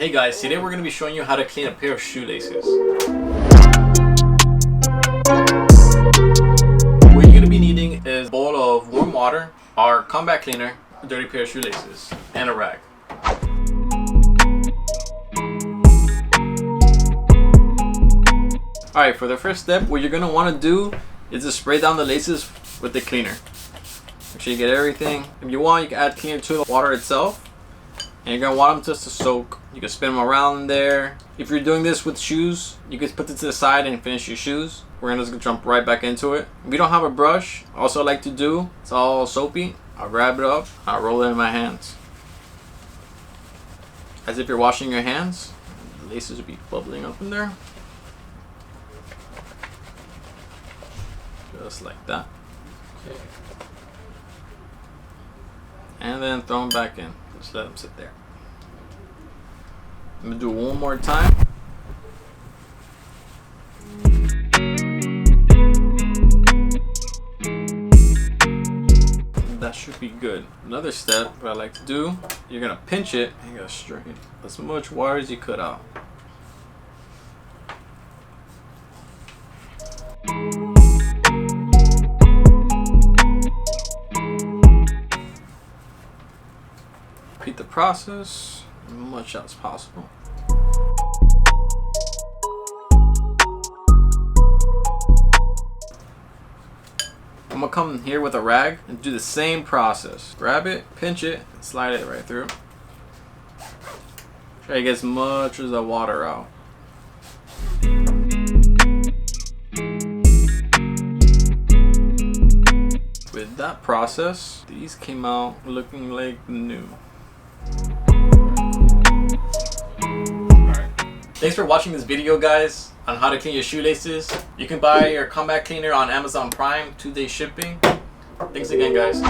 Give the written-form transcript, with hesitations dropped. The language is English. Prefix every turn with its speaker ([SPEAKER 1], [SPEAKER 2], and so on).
[SPEAKER 1] Hey guys, today we're going to be showing you how to clean a pair of shoelaces. What you're going to be needing is a bowl of warm water, our combat cleaner, a dirty pair of shoelaces, and a rag. Alright, for the first step, what you're going to want to do is to spray down the laces with the cleaner. Make sure you get everything. If you want, you can add cleaner to the water itself. And you're going to want them just to soak. You can spin them around in there. If you're doing this with shoes, you can put it to the side and finish your shoes. We're going to just jump right back into it. If you don't have a brush, also I like to do, it's all soapy. I'll grab it up, I'll roll it in my hands. As if you're washing your hands. The laces will be bubbling up in there. Just like that. Okay. And then throw them back in. Just let them sit there. I'm gonna do it one more time. That should be good. Another step, what I like to do, you're gonna pinch it and you're gonna strain as much water as you could out. Repeat the process as much as possible. I'm gonna come here with a rag and do the same process. Grab it, pinch it, and slide it right through. Try to get as much of the water out. With that process, these came out looking like new. Thanks for watching this video, guys, on how to clean your shoelaces. You can buy your combat cleaner on Amazon Prime, 2-day shipping. Thanks again, guys.